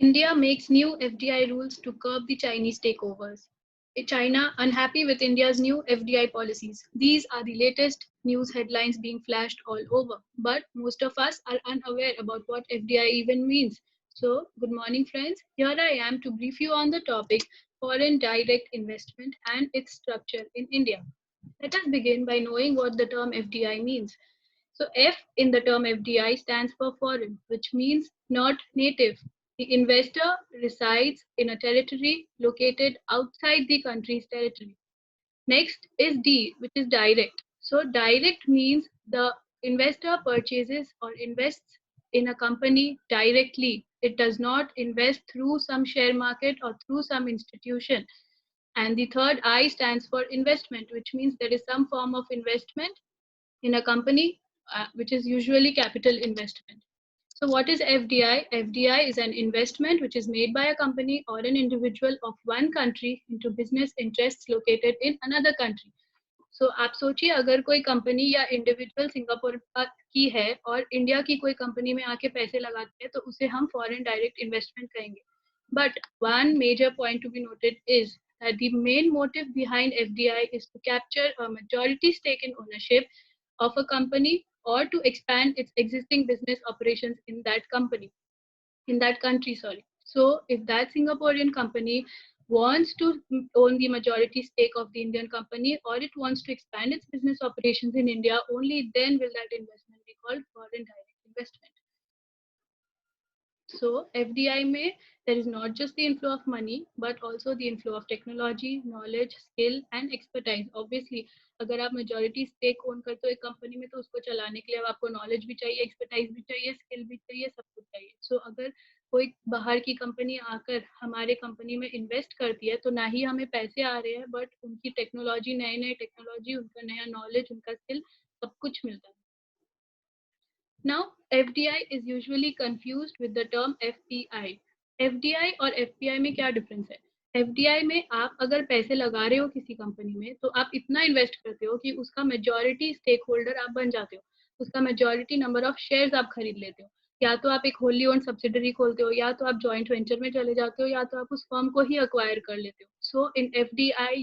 India makes new FDI rules to curb the Chinese takeovers. China unhappy with India's new FDI policies. These are the latest news headlines being flashed all over. But most of us are unaware about what FDI even means. So, good morning, friends. Here I am to brief you on the topic foreign direct investment and its structure in India. Let us begin by knowing what the term FDI means. So F in the term FDI stands for foreign, which means not native. The investor resides in a territory located outside the country's territory. Next is D, which is direct. So direct means the investor purchases or invests in a company directly. It does not invest through some share market or through some institution. And the third I stands for investment, which means there is some form of investment in a company, which is usually capital investment. So, what is FDI? FDI is an investment which is made by a company or an individual of one country into business interests located in another country. So आप सोचिए अगर कोई company या individual Singapore की है और India की कोई कंपनी में आके पैसे लगाते हैं तो उसे हम फॉरेन डायरेक्ट इन्वेस्टमेंट कहेंगे. But one major point to be noted is that the main motive behind FDI is to capture a majority stake in ownership of a company or to expand its existing business operations in that company, in that country, sorry. So if that Singaporean company wants to own the majority stake of the Indian company or it wants to expand its business operations in India, only then will that investment be called foreign direct investment. So FDI may there is not just the inflow of money but also the inflow of technology, knowledge, skill and expertise. Obviously, अगर आप majority stake own करते हो एक company में तो उसको चलाने के लिए अब आपको knowledge भी चाहिए, expertise भी चाहिए, skill भी चाहिए, सब कुछ चाहिए. So अगर कोई बाहर की कंपनी आकर हमारे कंपनी में इन्वेस्ट करती है तो ना ही हमें पैसे आ रहे हैं बट उनकी टेक्नोलॉजी नए नए टेक्नोलॉजी उनका नया नॉलेज उनका स्किल सब कुछ मिलता है. Now, FDI is usually confused with the term FPI. FDI और FPI में क्या डिफरेंस है? FDI में आप अगर पैसे लगा रहे हो किसी कंपनी में तो आप इतना इन्वेस्ट करते हो कि उसका मेजॉरिटी स्टेक होल्डर आप बन जाते हो, उसका मेजॉरिटी नंबर ऑफ शेयर्स आप खरीद लेते हो. या तो आप एक होली ओन सब्सिडरी खोलते हो या तो आप जॉइंट वेंचर में चले जाते हो या तो आप उस फर्म को ही अक्वायर कर लेते हो. सो इन FDI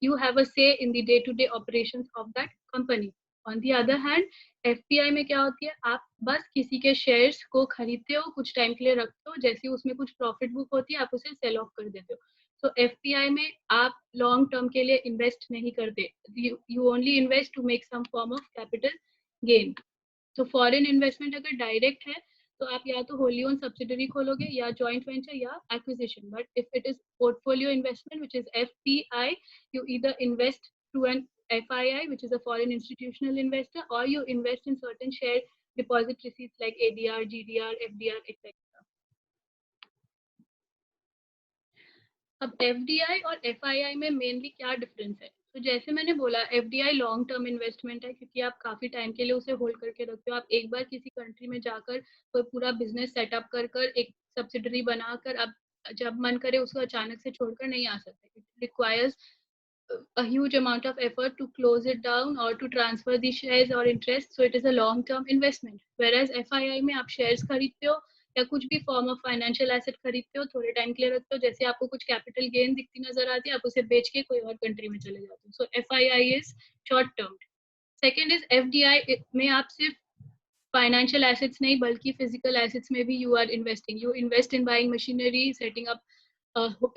you have a say in the day to day operations of that company. On the other hand, FPI में क्या होती है, आप बस किसी के शेयर्स को खरीदते हो, कुछ टाइम के लिए रखते हो, जैसे उसमें कुछ प्रॉफिट बुक होती है आप उसे सेल ऑफ कर देते हो. सो FPI में आप लॉन्ग टर्म के लिए इन्वेस्ट नहीं करते, you only invest to make some form of capital gain. तो फॉरेन इन्वेस्टमेंट अगर डायरेक्ट है तो आप या तो होली ओन सब्सिडरी खोलोगे या जॉइंट वेंचर या acquisition. But if it is portfolio investment which is FPI, you either invest through an FII, which is a foreign institutional investor, or you invest in certain share deposit receipts like ADR, GDR, FDR, etc. अब FDI और FII में mainly क्या difference है? तो जैसे मैंने बोला FDI long term investment है क्योंकि आप काफी टाइम के लिए उसे होल्ड करके रखते हो. आप एक बार किसी कंट्री में जाकर कोई पूरा बिजनेस सेटअप कर कर एक सब्सिडरी बनाकर आप जब मन करे उसको अचानक से छोड़कर नहीं आ सकते. It requires a huge amount of effort to close it down or to transfer the shares or interest, so it is a long term investment. Whereas FII में आप shares खरीदते हो या कुछ भी फॉर्म ऑफ फाइनेंशियल एसेट खरीदते हो, थोड़े टाइम के लिए रखते हो, जैसे आपको कुछ कैपिटल गेन दिखती नजर आती है आप उसे बेच के कोई और कंट्री में चले जाते हो. सो FII is short term. Second is FDI में आप सिर्फ फाइनेंशियल एसेट्स नहीं बल्कि फिजिकल एसेट्स में भी you are investing. You invest in buying machinery, setting up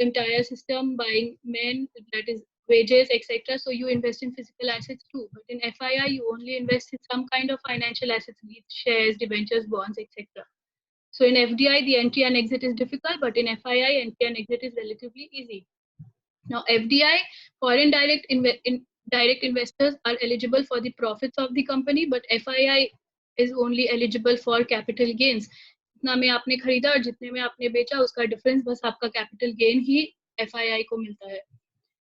entire system, buying men, that is wages, etc. So you invest in physical assets too. But in FII, you only invest in some kind of financial assets, be it shares, debentures, bonds, etc. So in FDI, the entry and exit is difficult, but in FII, entry and exit is relatively easy. Now, FDI, foreign direct investors are eligible for the profits of the company, but FII is only eligible for capital gains. जितना में आपने खरीदा और जितने में आपने बेचा उसका डिफरेंस बस आपका कैपिटल गेन ही FII को मिलता है.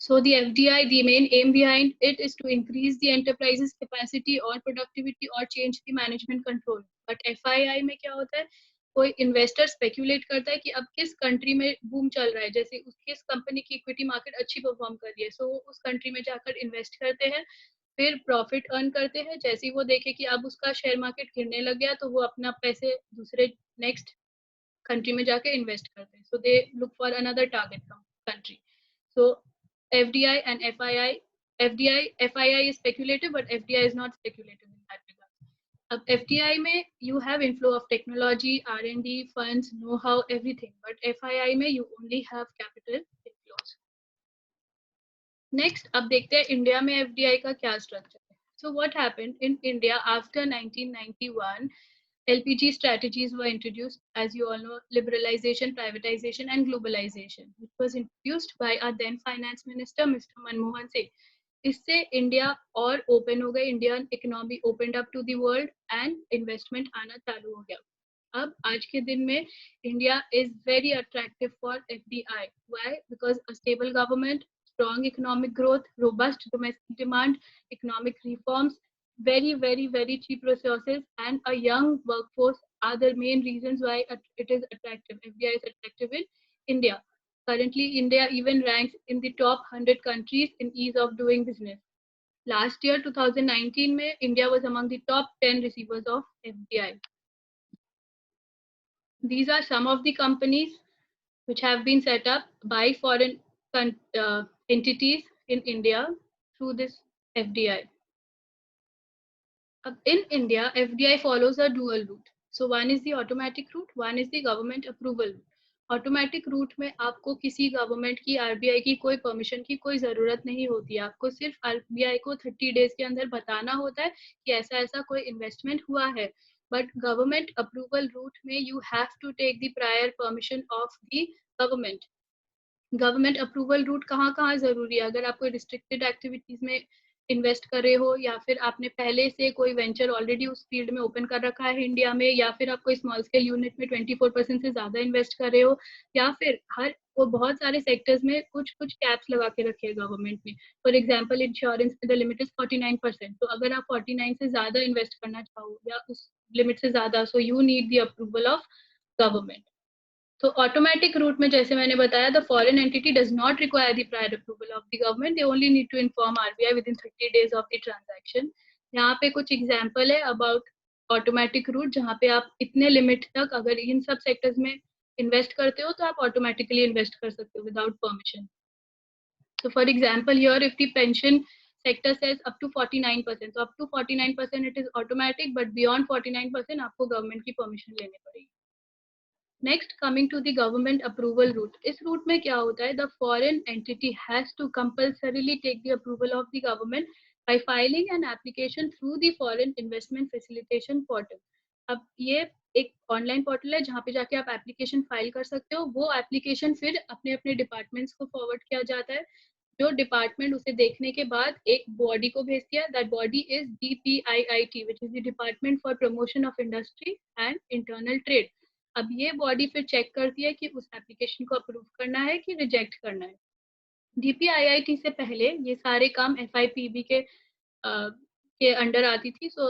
So the FDI, the main aim behind it is to increase the enterprise's capacity or productivity or change the management control. But FII में क्या होता है, कोई इन्वेस्टर स्पेक्यूलेट करता है कि अब किस कंट्री में बूम चल रहा है, जैसे किस कंपनी की इक्विटी मार्केट अच्छी परफॉर्म कर रही है, सो उस कंट्री में जाकर इन्वेस्ट करते हैं, फिर प्रॉफिट अर्न करते हैं. जैसे ही वो देखे कि अब उसका शेयर मार्केट गिरने लग गया तो वो अपना पैसे दूसरे नेक्स्ट कंट्री में जाके इन्वेस्ट करते हैं. So they look for another target country. सो FDI and FII is speculative, but FDI is not speculative in that regard. अब FDI में you have inflow of technology, R&D, funds, know-how, everything. But FII में you only have capital inflows. Next, अब देखते हैं India में FDI का क्या structure है. So what happened in India after 1991? LPG strategies were introduced, as you all know, liberalization, privatization, and globalization, which was introduced by our then finance minister, Mr. Manmohan Singh. इससे India और open हो गई, Indian economy opened up to the world and investment आना चालू हो गया. अब आज के दिन में India is very attractive for FDI. Why? Because a stable government, strong economic growth, robust domestic demand, economic reforms, very cheap resources, and a young workforce are the main reasons why it is attractive. FDI is attractive in India. Currently, India even ranks in the top 100 countries in ease of doing business. Last year, 2019, में India was among the top 10 receivers of FDI. These are some of the companies which have been set up by foreign entities in India through this FDI. In India, FDI follows a dual route. So one is the automatic route, one is the government approval route. Automatic route में आपको किसी government की, RBI की कोई permission की कोई ज़रूरत नहीं होती है. आपको सिर्फ RBI को 30 डेज के अंदर बताना होता है कि ऐसा ऐसा कोई इन्वेस्टमेंट हुआ है. बट गवर्नमेंट अप्रूवल रूट में you have to take the prior permission of the government. Government approval route कहाँ कहाँ ज़रूरी है? अगर आप कोई रिस्ट्रिक्टेड एक्टिविटीज़ में इन्वेस्ट कर रहे हो, या फिर आपने पहले से कोई वेंचर ऑलरेडी उस फील्ड में ओपन कर रखा है इंडिया में, या फिर आप कोई स्मॉल स्केल यूनिट में 24% से ज़्यादा इन्वेस्ट कर रहे हो, या फिर हर वो बहुत सारे सेक्टर्स में कुछ कुछ कैप्स लगा के रखे हैं गवर्नमेंट में. फॉर एग्जाम्पल, इंश्योरेंस में द लिमिट इज 49%. तो अगर आप 49 से ज़्यादा इन्वेस्ट करना चाहो या उस लिमिट से ज़्यादा, so you need the approval of government. तो ऑटोमेटिक रूट में जैसे मैंने बताया, the foreign entity does not require the prior approval of the government. They only need to inform RBI within 30 days of the transaction. यहाँ पे कुछ example है about automatic route, जहाँ पे आप इतने लिमिट तक अगर इन सब सेक्टर्स में इन्वेस्ट करते हो तो आप ऑटोमेटिकली इन्वेस्ट कर सकते हो without permission. So for example, here if the pension sector says up to 49%, so up to 49% it is automatic, but beyond 49% आपको गवर्नमेंट की परमिशन लेनी पड़ेगी. Next, coming to the government approval route. इस route में क्या होता है? The foreign entity has to compulsorily take the approval of the government by filing an application through the foreign investment facilitation portal. अब ये एक ऑनलाइन पोर्टल है जहाँ पे जाके आप एप्लीकेशन फाइल कर सकते हो. वो एप्लीकेशन फिर अपने अपने डिपार्टमेंट्स को फॉरवर्ड किया जाता है. जो डिपार्टमेंट उसे देखने के बाद एक बॉडी को भेजती है. That body is DPIIT, which is the department for promotion of industry and internal trade. अब ये बॉडी फिर चेक करती है कि उस एप्लीकेशन को अप्रूव करना है कि रिजेक्ट करना है. DPIIT से पहले ये सारे काम FIPB के अंडर आती थी. So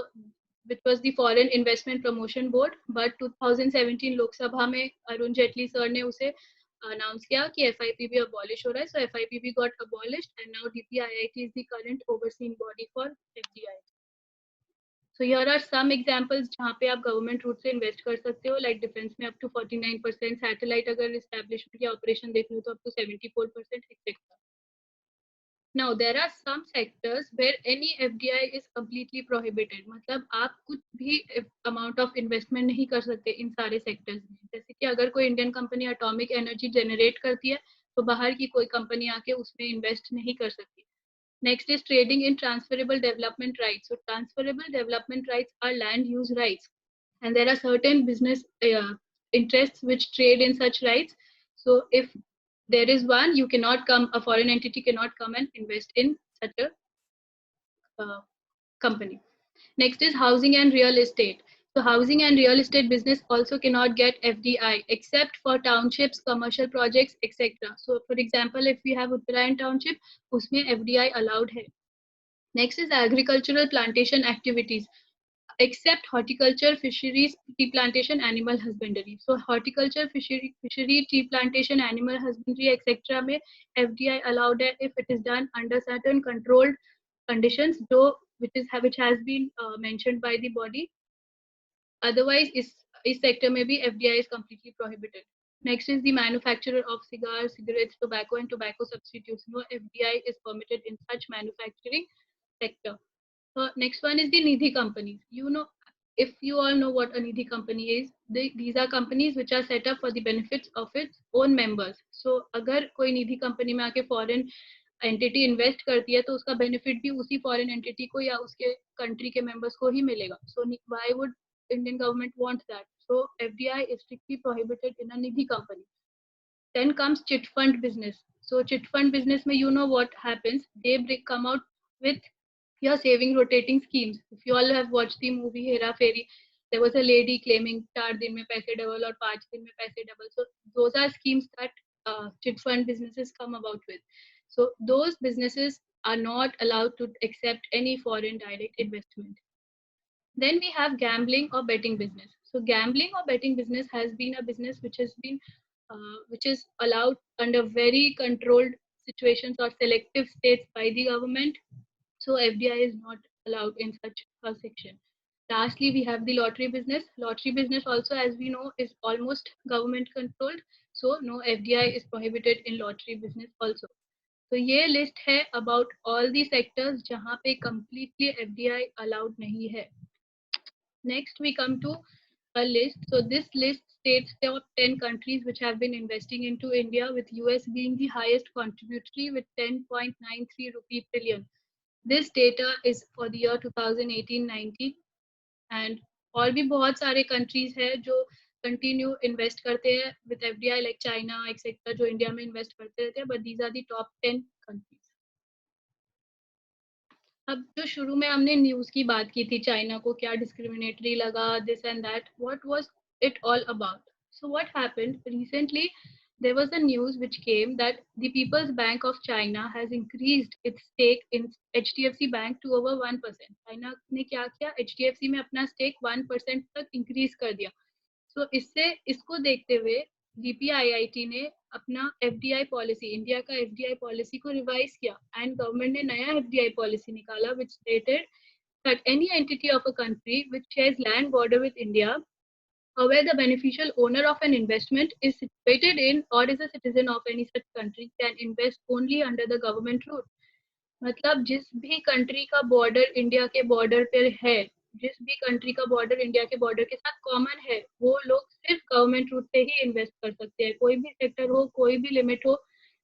which was the Foreign Investment Promotion Board. But 2017 Lok Sabha में अरुण जेटली सर ने उसे अनाउंस किया कि FIPB अबॉलिश हो रहा है. सो FIPB got abolished and now DPIIT is the current overseeing body for FDI. So here are some examples जहाँ पे आप गवर्नमेंट रूट से इन्वेस्ट कर सकते हो. लाइक डिफेंस में अप टू 49%, सैटेलाइट अगर एस्टैब्लिशमेंट या ऑपरेशन देख लो तो up to 74%, etcetera. Now there are some sectors where any FDI is completely prohibited. मतलब आप कुछ भी अमाउंट ऑफ इन्वेस्टमेंट नहीं कर सकते इन सारे सेक्टर्स में. जैसे कि अगर कोई Indian company atomic energy generate करती है तो बाहर की कोई कंपनी आके उसमें इन्वेस्ट नहीं कर सकती. Next is trading in transferable development rights. So transferable development rights are land use rights, and there are certain business interests which trade in such rights. So if there is one, you cannot come, a foreign entity cannot come and invest in such a company. Next is housing and real estate. So housing and real estate business also cannot get FDI except for townships, commercial projects, etc. So for example, if we have Uttarayan township, उसमें FDI allowed है. Next is agricultural plantation activities, except horticulture, fisheries, tea plantation, animal husbandry. So horticulture, fishery, tea plantation, animal husbandry, etc. में FDI allowed है if it is done under certain controlled conditions, which has been mentioned by the body. Otherwise, इस sector में भी FDI is completely prohibited. Next is the manufacturer of cigars, cigarettes, tobacco and tobacco substitutes. No FDI is permitted in such manufacturing sector. Next one is the Nidhi companies. If you all know what a Nidhi company is, these are companies which are set up for the benefits of its own members. So अगर कोई निधि company में आके foreign entity invest करती है तो उसका benefit भी उसी फॉरेन एंटिटी को या उसके कंट्री के मेंबर्स को ही मिलेगा. So why would Indian government want that? So FDI is strictly prohibited in a Nidhi company. Then comes chit fund business. So chit fund business mein you know what happens. They come out with your saving rotating schemes. If you all have watched the movie Hera Fairy, there was a lady claiming 4 दिन में पैसे double or 5 दिन में पैसे double. So those are schemes that chit fund businesses come about with. So those businesses are not allowed to accept any foreign direct investment. Then we have gambling or betting business. So gambling or betting business has been a business which is allowed under very controlled situations or selective states by the government. So FDI is not allowed in such a section. Lastly, we have the lottery business. Lottery business also, as we know, is almost government controlled. So no FDI is prohibited in lottery business also. तो ये list है about all the sectors जहाँ पे completely FDI allowed नहीं है. Next, we come to a list. So this list states top 10 countries which have been investing into India, with US being the highest contributory with 10.93 rupee trillion. This data is for the year 2018-19 and और भी बहुत सारे countries है जो continue invest करते हैं with FDI like China etc जो India में invest करते रहते हैं, but these are the top 10 countries. अब जो शुरू में हमने न्यूज की बात की थी चाइना को क्या डिस्क्रिमिनेटरी लगा this and that what was it all about. So what happened recently there was a news which came that the People's Bank of China has increased its stake in HDFC Bank to over 1%. China ने क्या किया HDFC में अपना stake 1% तक increase कर दिया. So इसको देखते हुए DPIIT ने अपना FDI पॉलिसी इंडिया का FDI पॉलिसी को रिवाइज किया एंड गवर्नमेंट ने नया FDI पॉलिसी निकाला which stated that any entity of a country which shares land border with India or where the beneficial owner of an investment is situated in or is a citizen of any such country can invest only under the government route. मतलब जिस भी country का border India के border पे है, जिस भी country का बॉर्डर इंडिया के बॉर्डर के साथ कॉमन है, वो लोग सिर्फ गवर्नमेंट रूट पे ही इन्वेस्ट कर सकते हैं. कोई भी सेक्टर हो, कोई भी लिमिट हो,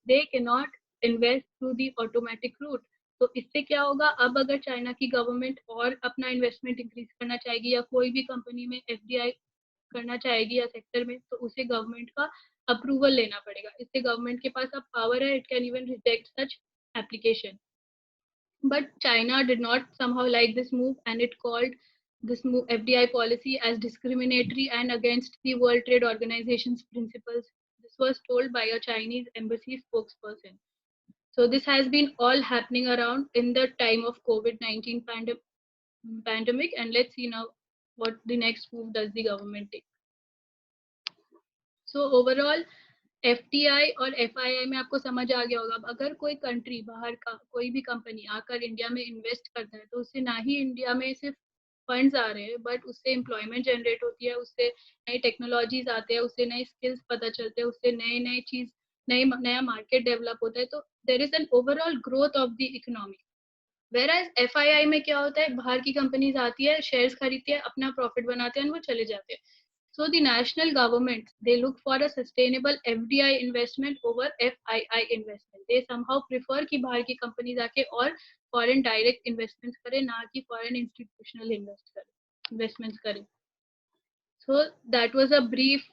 they can not invest through the automatic route. तो इससे क्या होगा, अब अगर चाइना की गवर्नमेंट और अपना इन्वेस्टमेंट इंक्रीज करना चाहेगी या कोई भी कंपनी में FDI करना चाहेगी या सेक्टर में, तो उसे गवर्नमेंट का अप्रूवल लेना पड़ेगा. इससे गवर्नमेंट के पास अब पावर है, it can even reject such application. But China did not somehow like this move and it called this FDI policy as discriminatory and against the World Trade Organization's principles. This was told by a Chinese embassy spokesperson. So this has been all happening around in the time of COVID-19 pandemic, and let's see now what the next move does the government take. So overall FDI और FII में आपको समझ आ गया होगा. अगर कोई country बाहर का कोई भी कंपनी आकर इंडिया में इन्वेस्ट करता है तो उससे ना ही इंडिया में सिर्फ फंड्स आ रहे हैं, बट उससे एम्प्लॉयमेंट जनरेट होती है, उससे नई टेक्नोलॉजीज आते हैं, उससे नए स्किल्स पता चलते हैं, उससे नया मार्केट डेवलप होता है. तो there is an overall growth of the economy. Whereas FII में क्या होता है, बाहर की कंपनीज आती है, शेयर्स खरीदती है, अपना प्रॉफिट बनाते हैं और वो चले जाते हैं. So the national government, they look for a sustainable FDI investment over FII investment. They somehow prefer कि बाहर की कंपनीज आके और foreign direct investments करें, ना कि foreign institutional investments करें. So that was a brief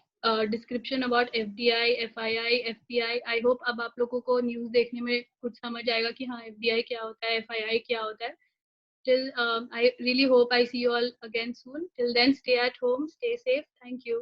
description about FDI, FII, FPI. I hope अब आप लोगों को न्यूज़ देखने में कुछ समझ आएगा कि हाँ FDI क्या होता है, FII क्या होता है. Till I really hope I see you all again soon. Till then, stay at home, stay safe. Thank you.